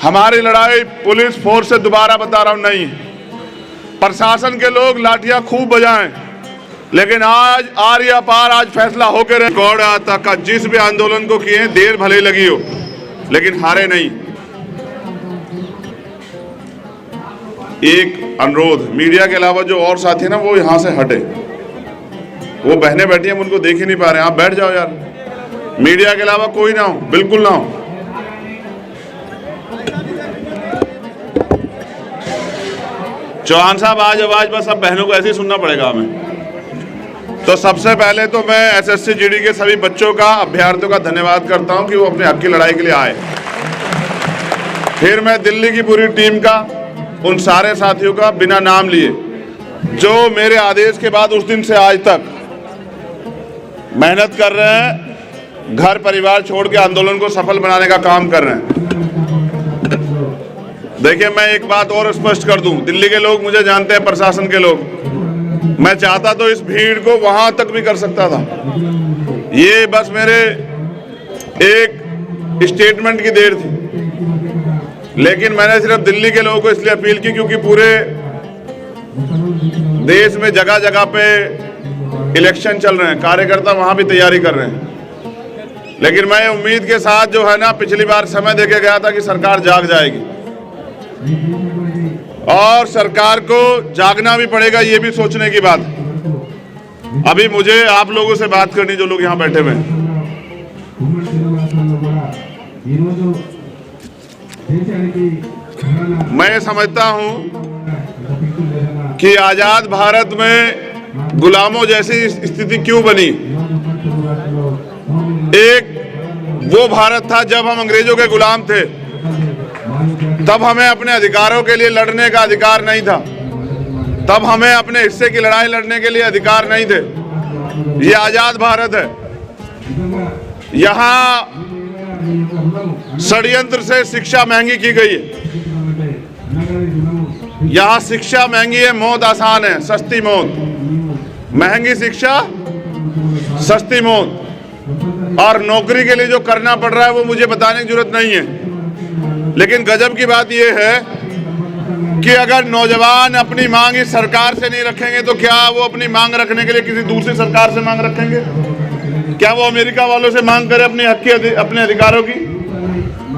हमारी लड़ाई police force से दोबारा बता रहा हूं नहीं। प्रशासन के लोग लाठियां खूब बजाएं, लेकिन आज आर या पार, आज फैसला होकर रिकॉर्ड तक का जिस भी आंदोलन को किए देर भले लगी हो, लेकिन हारे नहीं। एक अनुरोध, मीडिया के अलावा जो और साथी ना वो यहां से हटे। वो बहनें बैठी हैं, उनको देख ही नहीं पा रहे हैं। आप बैठ जाओ यार। मीडिया के अलावा कोई ना हो, बिल्कुल ना हो। चौहान साहब आज आवाज बस अब बहनों को ऐसे ही सुनना पड़ेगा हमें। तो सबसे पहले तो मैं एसएससी जीडी के सभी बच्चों का, अभ्यर्थियों का धन्यवाद करता हूं कि वो अपने हक की लड़ाई के लिए आए। फिर मैं दिल्ली की पूरी टीम का, उन सारे साथियों का बिना नाम लिए जो मेरे आदेश के बाद उस दिन से आज तक मेहनत कर रहे हैं, घर परिवार छोड़ के आंदोलन को सफल बनाने का काम कर रहे हैं। देखिए, मैं एक बात और स्पष्ट कर दूं, दिल्ली के लोग मुझे जानते हैं, प्रशासन के लोग। मैं चाहता तो इस भीड़ को वहां तक भी कर सकता था। ये बस मेरे एक स्टेटमेंट की देर थी, लेकिन मैंने सिर्फ दिल्ली के लोगों को इसलिए अपील की क्योंकि पूरे देश में जगह जगह पे इलेक्शन चल रहे हैं, कार्यकर्ता वहां भी तैयारी कर रहे हैं। लेकिन मैं उम्मीद के साथ जो है ना, पिछली बार समय देके गया था कि सरकार जाग जाएगी, और सरकार को जागना भी पड़ेगा, ये भी सोचने की बात। अभी मुझे आप लोगों से बात करनी, जो लोग यहाँ बैठे हुए हैं। मैं समझता हूं कि आजाद भारत में गुलामों जैसी स्थिति क्यों बनी। एक वो भारत था जब हम अंग्रेजों के गुलाम थे, तब हमें अपने अधिकारों के लिए लड़ने का अधिकार नहीं था, तब हमें अपने हिस्से की लड़ाई लड़ने के लिए अधिकार नहीं थे। ये आजाद भारत है। यहाँ षड्यंत्र से शिक्षा महंगी की गई है। यहाँ शिक्षा महंगी है, मौत आसान है, सस्ती मौत। महंगी शिक्षा, सस्ती मौत। और नौकरी के लिए जो करना पड़ रहा है वो मुझे बताने की जरूरत नहीं है। लेकिन गजब की बात यह है कि अगर नौजवान अपनी मांग इस सरकार से नहीं रखेंगे तो क्या वो अपनी मांग रखने के लिए किसी दूसरी सरकार से मांग रखेंगे? क्या वो अमेरिका वालों से मांग करें अपने हक की, अपने अधिकारों की?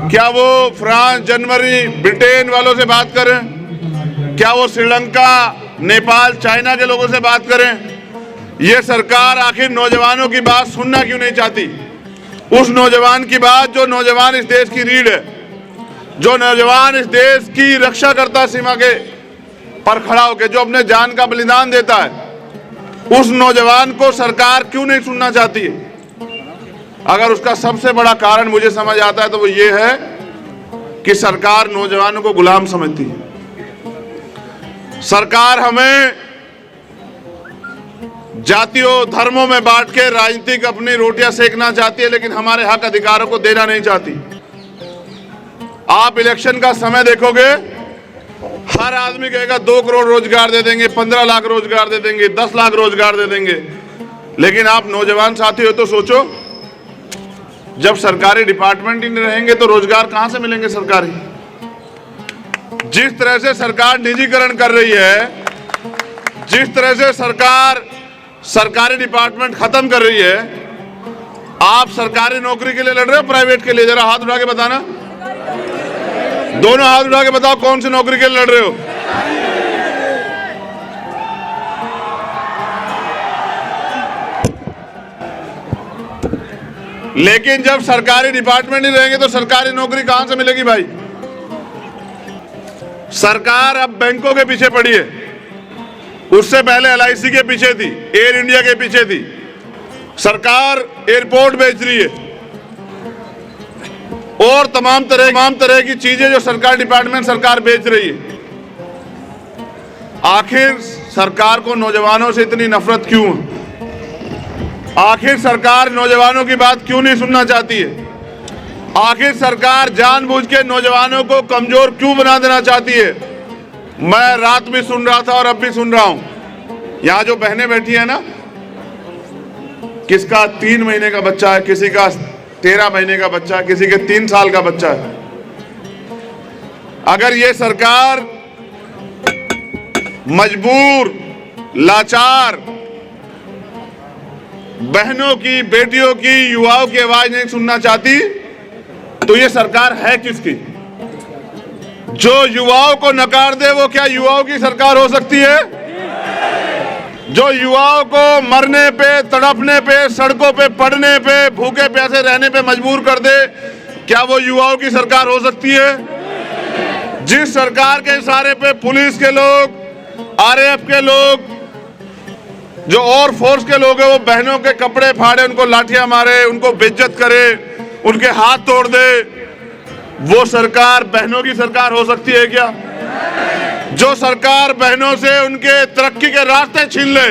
क्या वो फ्रांस, जनवरी, ब्रिटेन वालों से बात करें? क्या वो श्रीलंका, नेपाल, चाइना के लोगों से बात करें? ये सरकार आखिर नौजवानों की बात सुनना क्यों नहीं चाहती? उस नौजवान की बात जो नौजवान इस देश की रीढ़ है, जो नौजवान इस देश की रक्षा करता सीमा के पर खड़ा होकर, जो अपने जान का बलिदान देता है, उस नौजवान को सरकार क्यों नहीं सुनना चाहती है? अगर उसका सबसे बड़ा कारण मुझे समझ आता है तो वो ये है कि सरकार नौजवानों को गुलाम समझती है। सरकार हमें जातियों, धर्मों में बांट के राजनीतिक अपनी रोटियां सेकना चाहती है, लेकिन हमारे हक अधिकारों को देना नहीं चाहती। आप इलेक्शन का समय देखोगे, हर आदमी कहेगा 2 करोड़ रोजगार दे देंगे, 15 लाख रोजगार दे देंगे, 10 लाख रोजगार दे देंगे। लेकिन आप नौजवान साथी हो तो सोचो, जब सरकारी डिपार्टमेंट ही नहीं रहेंगे तो रोजगार कहां से मिलेंगे सरकारी? जिस तरह से सरकार निजीकरण कर रही है, जिस तरह से सरकार सरकारी डिपार्टमेंट खत्म कर रही है, आप सरकारी नौकरी के लिए लड़ रहे हो, प्राइवेट के लिए? जरा हाथ उठा के बताना, दोनों हाथ उठा के बताओ कौन सी नौकरी के लिए लड़ रहे हो? लेकिन जब सरकारी डिपार्टमेंट नहीं रहेंगे तो सरकारी नौकरी कहां से मिलेगी भाई? सरकार अब बैंकों के पीछे पड़ी है, उससे पहले LIC के पीछे थी, एयर इंडिया के पीछे थी। सरकार एयरपोर्ट बेच रही है और तमाम तरह की चीजें जो सरकार डिपार्टमेंट सरकार बेच रही है। आखिर सरकार को नौजवानों से इतनी नफरत क्यों है? आखिर सरकार नौजवानों की बात क्यों नहीं सुनना चाहती है? आखिर सरकार जानबूझ के नौजवानों को कमजोर क्यों बना देना चाहती है? मैं रात भी सुन रहा था और अब भी सुन रहा हूं। यहां जो बहनें बैठी है ना, किसका 3 महीने का बच्चा है, किसी का 13 महीने का बच्चा है, किसी के 3 साल का बच्चा है। अगर ये सरकार मजबूर, लाचार बहनों की, बेटियों की, युवाओं की आवाज नहीं सुनना चाहती तो ये सरकार है किसकी? जो युवाओं को नकार दे वो क्या युवाओं की सरकार हो सकती है? जो युवाओं को मरने पे, तड़पने पे, सड़कों पे पड़ने पे, भूखे प्यासे रहने पे मजबूर कर दे, क्या वो युवाओं की सरकार हो सकती है? जिस सरकार के इशारे पे पुलिस के लोग, आरएएफ के लोग, जो और फोर्स के लोग हैं, वो बहनों के कपड़े फाड़े, उनको लाठियां मारे, उनको बेइज्जत करे, उनके हाथ तोड़ दे, वो सरकार बहनों की सरकार हो सकती है क्या? जो सरकार बहनों से उनके तरक्की के रास्ते छीन ले,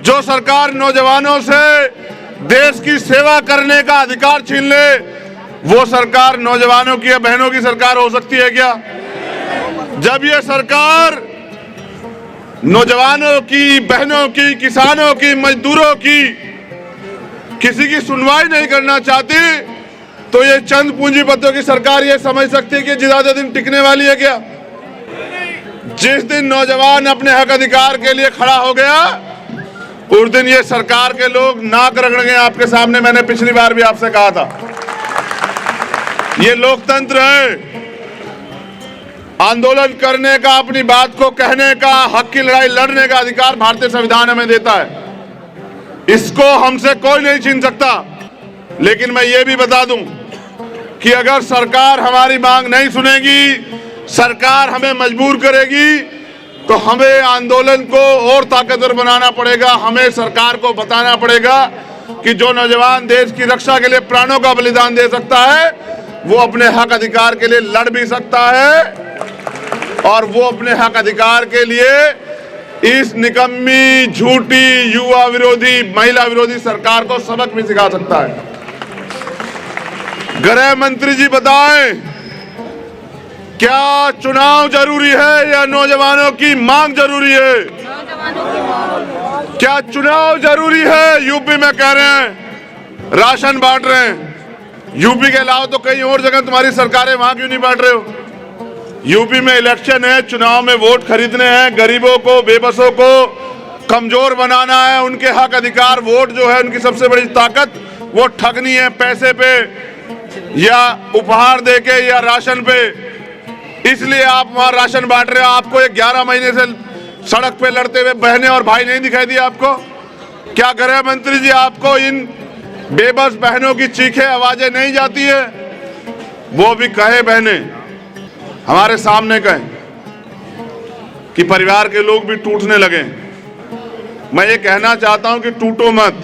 जो सरकार नौजवानों से देश की सेवा करने का अधिकार छीन ले, वो सरकार नौजवानों की या बहनों की सरकार हो सकती है क्या? जब ये सरकार नौजवानों की, बहनों की, किसानों की, मजदूरों की किसी की सुनवाई नहीं करना चाहती तो ये चंद पूंजीपतियों की सरकार ये समझ सकती है कि ज्यादा दिन टिकने वाली है क्या? जिस दिन नौजवान अपने हक अधिकार के लिए खड़ा हो गया उस दिन ये सरकार के लोग नाक रगड़ेंगे आपके सामने। मैंने पिछली बार भी आपसे कहा था, ये लोकतंत्र है। आंदोलन करने का, अपनी बात को कहने का, हक की लड़ाई लड़ने का अधिकार भारतीय संविधान हमें देता है। इसको हमसे कोई नहीं छीन सकता। लेकिन मैं ये भी बता दूं कि अगर सरकार हमारी मांग नहीं सुनेगी, सरकार हमें मजबूर करेगी, तो हमें आंदोलन को और ताकतवर बनाना पड़ेगा। हमें सरकार को बताना पड़ेगा कि जो नौजवान देश की रक्षा के लिए प्राणों का बलिदान दे सकता है वो अपने हक अधिकार के लिए लड़ भी सकता है और वो अपने हक अधिकार के लिए इस निकम्मी, झूठी, युवा विरोधी, महिला विरोधी सरकार को सबक भी सिखा सकता है। गृह मंत्री जी बताएं, क्या चुनाव जरूरी है या नौजवानों की मांग जरूरी है? क्या चुनाव जरूरी है? यूपी में कह रहे हैं राशन बांट रहे हैं। यूपी के अलावा तो कहीं और जगह तुम्हारी सरकारें, वहां क्यों नहीं बांट रहे हो? यूपी में इलेक्शन है, चुनाव में वोट खरीदने हैं, गरीबों को, बेबसों को कमजोर बनाना है। उनके हक अधिकार, वोट जो है उनकी सबसे बड़ी ताकत, वो ठगनी है पैसे पे या उपहार देके या राशन पे। इसलिए आप वहां राशन बांट रहे हो। आपको ये 11 महीने से सड़क पे लड़ते हुए बहनें और भाई नहीं दिखाई दिए आपको? क्या गृह मंत्री जी आपको इन बेबस बहनों की चीखें, आवाजें नहीं जाती है? वो भी कहे बहनें हमारे सामने कहें कि परिवार के लोग भी टूटने लगे। मैं ये कहना चाहता हूं कि टूटो मत,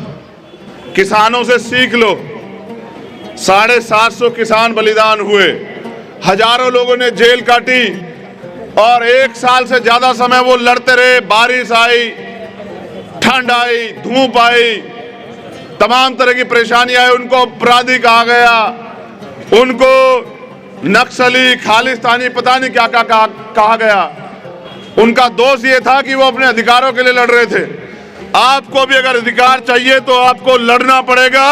किसानों से सीख लो। 750 किसान बलिदान हुए, हजारों लोगों ने जेल काटी और 1 साल से ज्यादा समय वो लड़ते रहे। बारिश आई, ठंड आई, धूप आई, तमाम तरह की परेशानी आई। उनको अपराधी कहा गया, उनको नक्सली, खालिस्तानी, पता नहीं क्या क्या कहा गया। उनका दोष ये था कि वो अपने अधिकारों के लिए लड़ रहे थे। आपको भी अगर अधिकार चाहिए तो आपको लड़ना पड़ेगा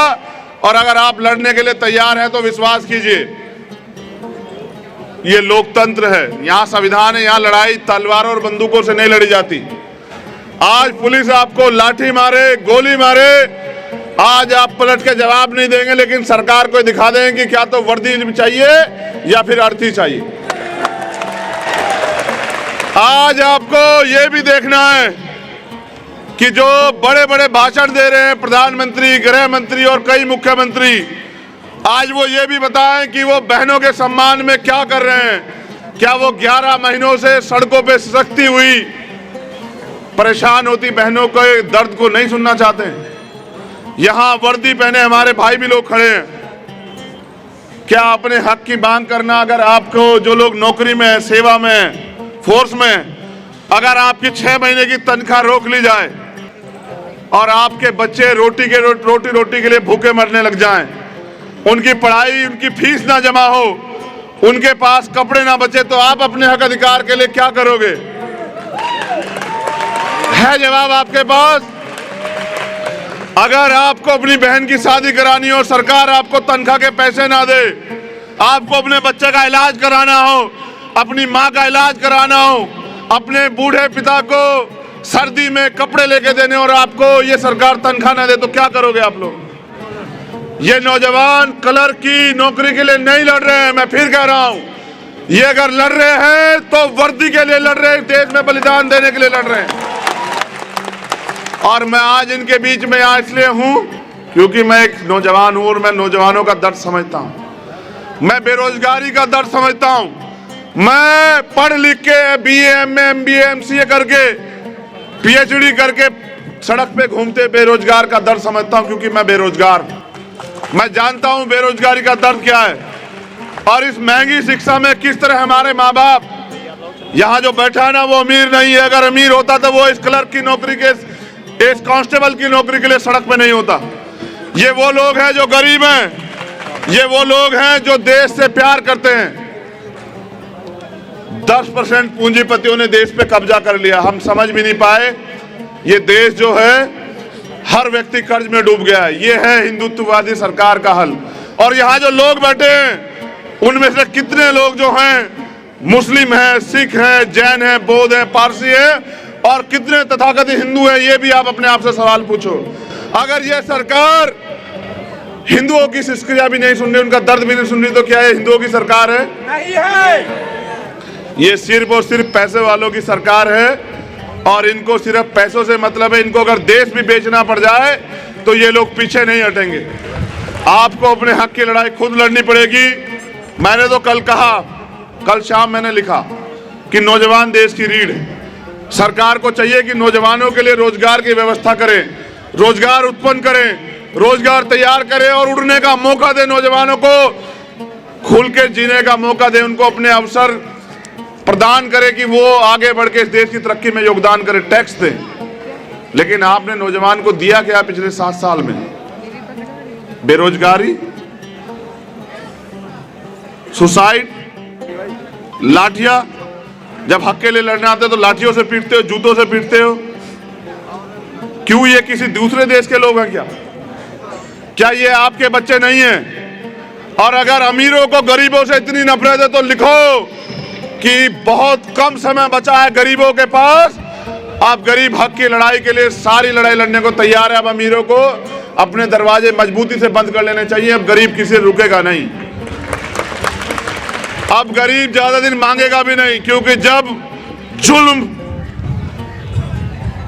और अगर आप लड़ने के लिए तैयार हैं तो विश्वास कीजिए, ये लोकतंत्र है, यहाँ संविधान है, यहाँ लड़ाई तलवारों और बंदूकों से नहीं लड़ी जाती। आज पुलिस आपको लाठी मारे, गोली मारे, आज आप पलट के जवाब नहीं देंगे, लेकिन सरकार को दिखा देंगे कि क्या तो वर्दी चाहिए या फिर अर्थी चाहिए। आज आपको ये भी देखना है कि जो बड़े बड़े भाषण दे रहे हैं प्रधानमंत्री, गृह मंत्री और कई मुख्यमंत्री, आज वो ये भी बताएं कि वो बहनों के सम्मान में क्या कर रहे हैं। क्या वो 11 महीनों से सड़कों पे सख्ती हुई परेशान होती बहनों के दर्द को नहीं सुनना चाहते? यहाँ वर्दी पहने हमारे भाई भी लोग खड़े हैं। क्या अपने हक की मांग करना, अगर आपको जो लोग नौकरी में है, सेवा में है, फोर्स में, अगर आपकी 6 महीने की तनख्वाह रोक ली जाए और आपके बच्चे रोटी के लिए भूखे मरने लग जाएं, उनकी पढ़ाई, उनकी फीस ना जमा हो, उनके पास कपड़े ना बचे, तो आप अपने हक अधिकार के लिए क्या करोगे? है जवाब आपके पास? अगर आपको अपनी बहन की शादी करानी हो, सरकार आपको तनख्वाह के पैसे ना दे, आपको अपने बच्चे का इलाज कराना हो, अपनी माँ का इलाज कराना हो, अपने बूढ़े पिता को सर्दी में कपड़े लेके देने और आपको ये सरकार तनख्वाह न दे तो क्या करोगे आप लोग? ये नौजवान कलर की नौकरी के लिए नहीं लड़ रहे हैं, मैं फिर कह रहा हूं, ये अगर लड़ रहे हैं तो वर्दी के लिए लड़ रहे हैं, देश में बलिदान देने के लिए लड़ रहे हैं। और मैं आज इनके बीच में यहाँ इसलिए हूं क्योंकि मैं एक नौजवान हूं और मैं नौजवानों का दर्द समझता हूं, मैं बेरोजगारी का दर्द समझता हूं। मैं पढ़ लिख के BA MA MBA MCA करके PhD करके सड़क पे घूमते बेरोजगार का दर्द समझता हूं, क्योंकि मैं बेरोजगार हूं। मैं जानता हूं बेरोजगारी का दर्द क्या है और इस महंगी शिक्षा में किस तरह हमारे माँ बाप, यहाँ जो बैठा है ना वो अमीर नहीं है, अगर अमीर होता तो वो इस क्लर्क की नौकरी के, इस कांस्टेबल की नौकरी के लिए सड़क पे नहीं होता। ये वो लोग हैं जो गरीब हैं, ये वो लोग हैं जो देश से प्यार करते हैं। 10% पूंजीपतियों ने देश पे कब्जा कर लिया, हम समझ भी नहीं पाए। ये देश जो है हर व्यक्ति कर्ज में डूब गया है। ये है हिंदुत्ववादी सरकार का हल। और यहाँ जो लोग बैठे हैं उनमें से कितने लोग जो हैं मुस्लिम हैं, सिख हैं, जैन हैं, बौद्ध हैं, पारसी हैं, और कितने तथाकथित हिंदू हैं, ये भी आप अपने आप से सवाल पूछो। अगर ये सरकार हिंदुओं की शिष्क्रिया भी नहीं सुन रही, उनका दर्द भी नहीं सुन रही, तो क्या ये हिंदुओं की सरकार है? नहीं है। ये सिर्फ और सिर्फ पैसे वालों की सरकार है और इनको सिर्फ पैसों से मतलब है। इनको अगर देश भी बेचना पड़ जाए तो ये लोग पीछे नहीं हटेंगे। आपको अपने हक की लड़ाई खुद लड़नी पड़ेगी। मैंने तो कल कहा, कल शाम मैंने लिखा कि नौजवान देश की रीढ़ है। सरकार को चाहिए कि नौजवानों के लिए रोजगार की व्यवस्था करें, रोजगार उत्पन्न करें, रोजगार तैयार करें और उड़ने का मौका दे, नौजवानों को खुल के जीने का मौका दे, उनको अपने अवसर प्रदान करे कि वो आगे बढ़ के इस देश की तरक्की में योगदान करे, टैक्स दे। लेकिन आपने नौजवान को दिया क्या पिछले 7 साल में? बेरोजगारी, सुसाइड, लाठियां। जब हक के लिए लड़ने आते हो तो लाठियों से पीटते हो, जूतों से पीटते हो। क्यों? ये किसी दूसरे देश के लोग हैं क्या? क्या ये आपके बच्चे नहीं हैं? और अगर अमीरों को गरीबों से इतनी नफरत है तो लिखो कि बहुत कम समय बचा है गरीबों के पास, आप गरीब हक की लड़ाई के लिए सारी लड़ाई लड़ने को तैयार है। अब अमीरों को अपने दरवाजे मजबूती से बंद कर लेने चाहिए। अब गरीब किसी से रुकेगा नहीं, अब गरीब ज्यादा दिन मांगेगा भी नहीं, क्योंकि जब जुल्म,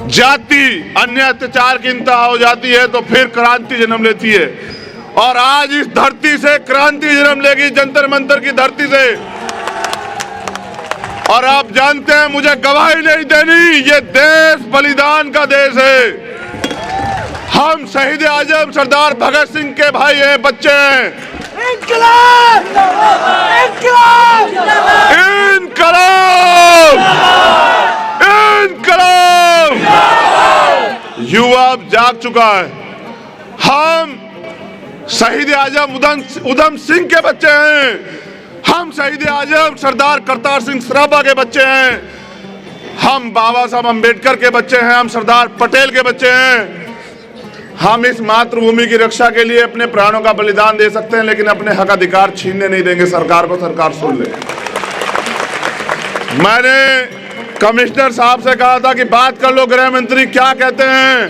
जाति, अन्य अत्याचार की इंतहा हो जाती है तो फिर क्रांति जन्म लेती है। और आज इस धरती से क्रांति जन्म लेगी, जंतर मंतर की धरती से। और आप जानते हैं, मुझे गवाही नहीं देनी, ये देश बलिदान का देश है। हम शहीद आजम सरदार भगत सिंह के भाई हैं, बच्चे हैं। इंकलाब! इंकलाब! इंकलाब! इंकलाब! युवा जाग चुका है। हम शहीद आजम उधम सिंह के बच्चे हैं, हम शहीद आजम सरदार करतार सिंह सराभा के बच्चे हैं, हम बाबा साहब अम्बेडकर के बच्चे हैं, हम सरदार पटेल के बच्चे हैं। हम इस मातृभूमि की रक्षा के लिए अपने प्राणों का बलिदान दे सकते हैं, लेकिन अपने हक अधिकार छीनने नहीं देंगे सरकार को। सरकार सुन ले। मैंने कमिश्नर साहब से कहा था कि बात कर लो, गृह मंत्री क्या कहते हैं,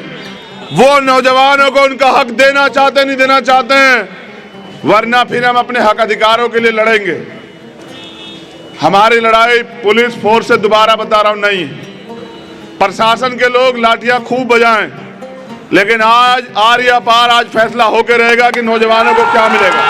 वो नौजवानों को उनका हक देना चाहते नहीं देना चाहते हैं, वरना फिर हम अपने हक अधिकारों के लिए लड़ेंगे। हमारी लड़ाई पुलिस फोर्स से, दोबारा बता रहा हूं, नहीं। प्रशासन के लोग लाठियां खूब बजाएं, लेकिन आज आर या पार आज फैसला होकर रहेगा कि नौजवानों को क्या मिलेगा।